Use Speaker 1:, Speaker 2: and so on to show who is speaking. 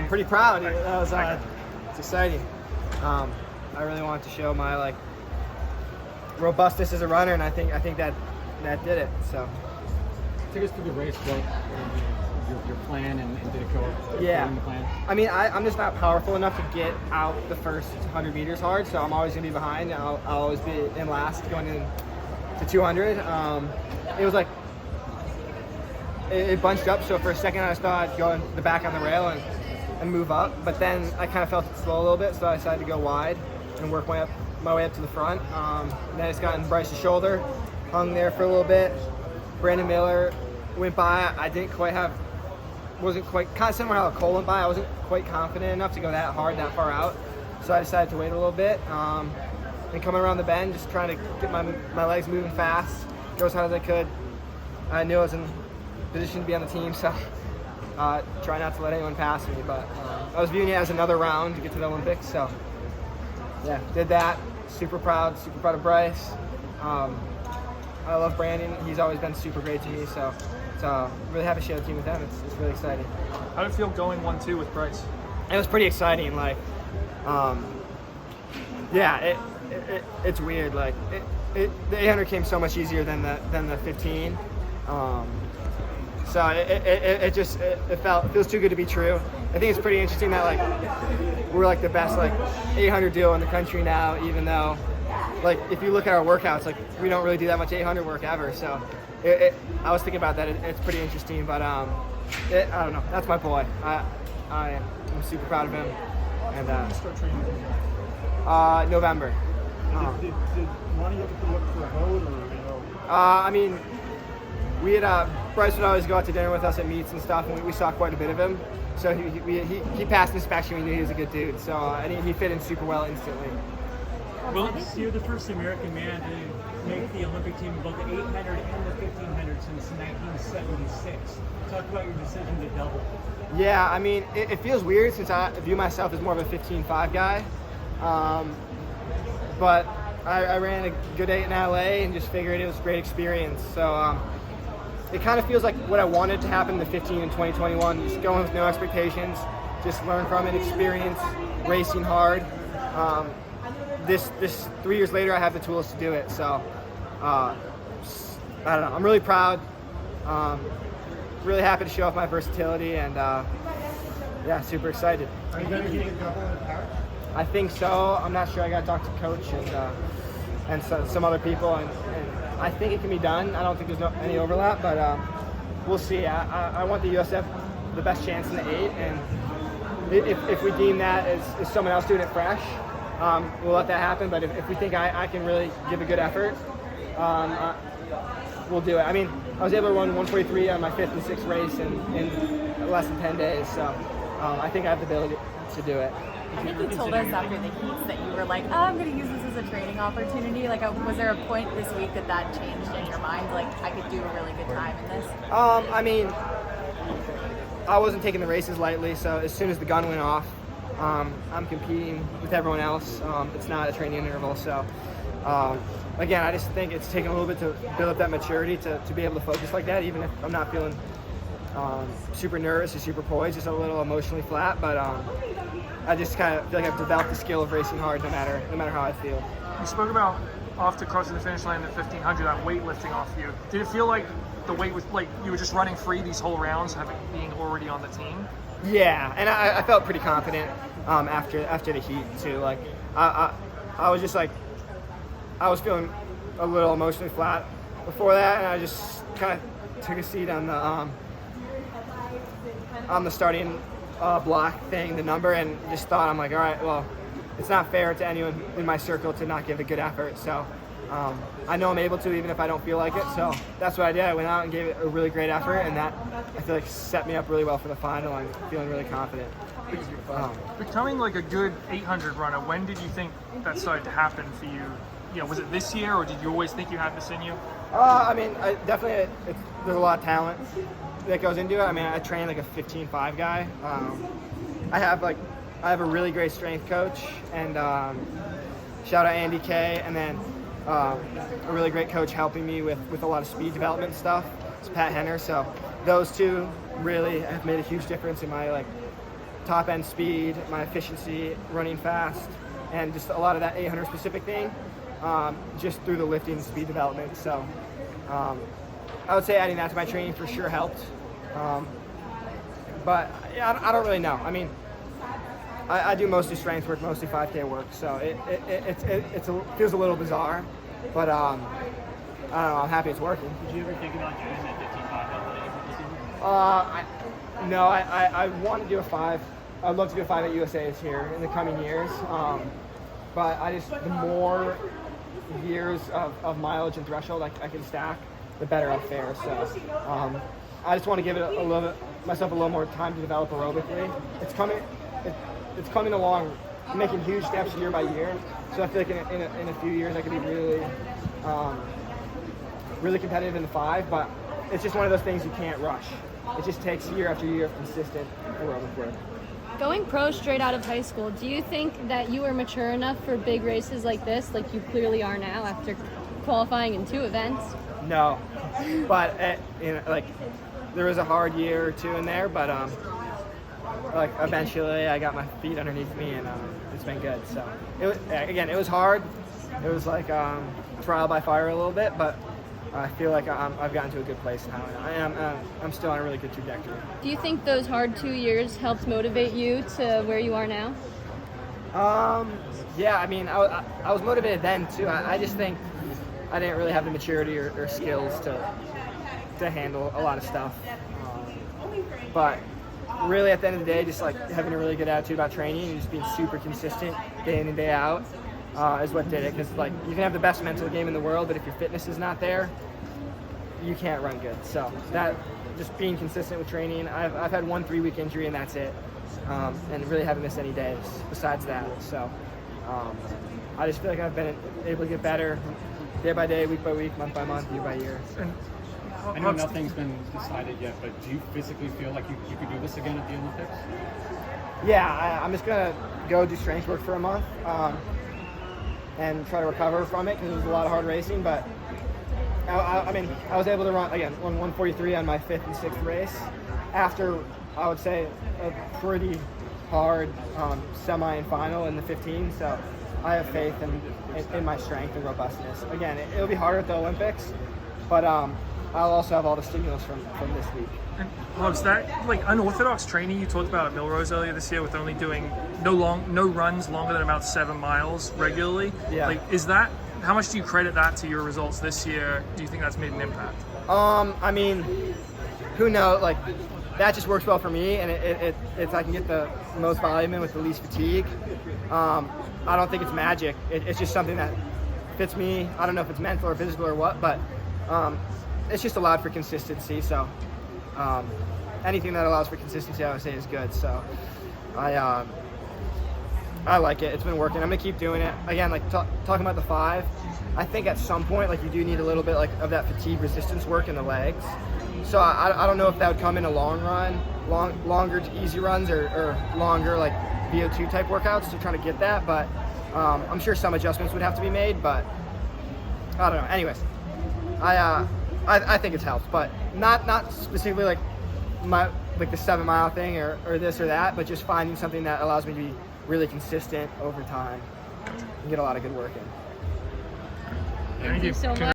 Speaker 1: Dave?
Speaker 2: Pretty proud. That was it's exciting. I really wanted to show my like robustness as a runner, and I think that did it. So
Speaker 3: take us through the race. What your plan and did it go according to plan?
Speaker 2: I mean, I'm just not powerful enough to get out the first 100 meters hard, so I'm always gonna be behind. And I'll always be in last going into 200. It was like it bunched up, so for a second I just thought I'd go in the back on the rail and move up, but then I kind of felt it slow a little bit, so I decided to go wide and work my way up to the front. Then I just got in Bryce's shoulder, hung there for a little bit. Brandon Miller went by. Wasn't quite, kind of similar how Cole went by. I wasn't quite confident enough to go that hard, that far out, so I decided to wait a little bit. And coming around the bend, just trying to get my legs moving fast, go as hard as I could. I knew I was in position to be on the team, so try not to let anyone pass me. But I was viewing it as another round to get to the Olympics, so yeah, did that. Super proud of Bryce. I love Brandon. He's always been super great to me, so really happy to share the team with him. It's really exciting.
Speaker 1: How did it feel going 1-2 with Bryce?
Speaker 2: It was pretty exciting. Like, it's weird. Like, the 800 came so much easier than the 15. So it feels too good to be true. I think it's pretty interesting that like we're like the best like 800 duo in the country now, even though like if you look at our workouts, like we don't really do that much 800 work ever. So I was thinking about that. It's pretty interesting, but I don't know. That's my boy. I'm super proud of him. And November.
Speaker 4: Did Ronnie look for a vote or?
Speaker 2: I mean, we had Bryce would always go out to dinner with us at meets and stuff, and we saw quite a bit of him. So he passed inspection. We knew he was a good dude. So and he fit in super well instantly.
Speaker 5: Well, you're the first American man to make the Olympic team, both the 800 and the 1500 since 1976. Talk about your decision to double.
Speaker 2: Yeah, I mean, it feels weird since I view myself as more of a 15.5 guy. But I ran a good 8 in LA and just figured it was a great experience. So it kind of feels like what I wanted to happen in the 15 in 2021, just going with no expectations, just learn from it, experience, racing hard. This 3 years later, I have the tools to do it. So I don't know. I'm really proud. Really happy to show off my versatility, and yeah, super excited.
Speaker 4: Are you going to get a double in Paris?
Speaker 2: I think so. I'm not sure. I got to talk to coach and some other people, and I think it can be done. I don't think there's any overlap, but we'll see. I want the USF the best chance in the 8, and if we deem that as someone else doing it fresh, we'll let that happen. But if we think I can really give a good effort, we'll do it. I mean, I was able to run 143 on my 5th and 6th race in less than 10 days, so I think I have the ability to do it.
Speaker 6: I think you told us after the heats that you were like, oh, I'm going to use this as a training opportunity. Like, was there a point this week that changed in your mind? Like, I could do a really good time in this?
Speaker 2: I mean, I wasn't taking the races lightly, so as soon as the gun went off, I'm competing with everyone else. It's not a training interval, so again, I just think it's taken a little bit to build up that maturity to be able to focus like that, even if I'm not feeling super nervous or super poised, just a little emotionally flat. But I just kind of feel like I've developed the skill of racing hard no matter how I feel.
Speaker 1: You spoke about off to crossing the finish line in the 1500, that weight lifting off you. Did it feel like the weight was like you were just running free these whole rounds, being already on the team?
Speaker 2: Yeah, and I felt pretty confident after the heat too. Like I was just like I was feeling a little emotionally flat before that, and I just kind of took a seat on the starting block thing, the number, and just thought, I'm like, all right, well, it's not fair to anyone in my circle to not give a good effort. So I know I'm able to, even if I don't feel like it. So that's what I did. I went out and gave it a really great effort, and that I feel like set me up really well for the final. I'm feeling really confident.
Speaker 1: Becoming like a good 800 runner, when did you think that started to happen for you? You know, was it this year, or did you always think you had this in you?
Speaker 2: I mean, definitely there's a lot of talent that goes into it. I mean, I train like a 15.5 guy. I have a really great strength coach, and shout out Andy K, and then a really great coach helping me with a lot of speed development stuff. It's Pat Henner. So those two really have made a huge difference in my top end speed, my efficiency, running fast, and just a lot of that 800 specific thing, just through the lifting and speed development. So I would say adding that to my training for sure helped. But yeah, I don't really know. I mean, I do mostly strength work, mostly 5K work, so it feels a little bizarre, but I don't know, I'm happy it's working.
Speaker 5: Did you ever think about doing that 15.5
Speaker 2: No, I want to do a 5. I'd love to do a 5 at USA's here in the coming years, but the more years of mileage and threshold I can stack, the better I'll fare. So I just want to give it myself a little more time to develop aerobically. It's coming along, making huge steps year by year. So I feel like in a few years I could be really competitive in the 5. But it's just one of those things you can't rush. It just takes year after year of consistent aerobic work.
Speaker 7: Going pro straight out of high school, do you think that you were mature enough for big races like this, like you clearly are now after qualifying in 2 events?
Speaker 2: No, but there was a hard year or 2 in there, but eventually I got my feet underneath me, and it's been good. So it was hard. It was like trial by fire a little bit, but I feel like I've gotten to a good place now, and I'm still on a really good trajectory.
Speaker 7: Do you think those hard 2 years helped motivate you to where you are now?
Speaker 2: Yeah, I mean, I was motivated then too. I just think I didn't really have the maturity or skills to handle a lot of stuff. But really, at the end of the day, just like having a really good attitude about training and just being super consistent day in and day out is what did it. Because like you can have the best mental game in the world, but if your fitness is not there, you can't run good. So that just being consistent with training. I've had 1 3-week injury and that's it, and really haven't missed any days besides that. So I just feel like I've been able to get better day by day, week by week, month by month, year by year.
Speaker 3: I know nothing's been decided yet, but do you physically feel like you could do this again at the Olympics?
Speaker 2: Yeah, I'm just gonna go do strength work for a month and try to recover from it because it was a lot of hard racing. But I mean, I was able to run 143 on my 5th and 6th race after I would say a pretty hard semi and final in the 15. So I have faith in my strength and robustness. Again, it'll be harder at the Olympics, but I'll also have all the stimulus from this week.
Speaker 1: And Hobbs, that like unorthodox training you talked about at Milrose earlier this year with only doing no runs longer than about 7 miles regularly.
Speaker 2: Yeah.
Speaker 1: Like, is that, how much do you credit that to your results this year? Do you think that's made an impact?
Speaker 2: I mean, who knows? Like, that just works well for me, and it's I can get the most volume in with the least fatigue. I don't think it's magic. It's just something that fits me. I don't know if it's mental or physical or what, but it's just allowed for consistency. So anything that allows for consistency, I would say, is good. So I like it. It's been working. I'm gonna keep doing it. Again, like talking about the 5, I think at some point, like, you do need a little bit like of that fatigue resistance work in the legs. So I don't know if that would come in a long run, longer easy runs or longer like VO2 type workouts to try to get that. But I'm sure some adjustments would have to be made. But I don't know. Anyways, I think it's helped, but not specifically like the 7 mile thing or this or that, but just finding something that allows me to be really consistent over time and get a lot of good work in.
Speaker 7: Thank you so much.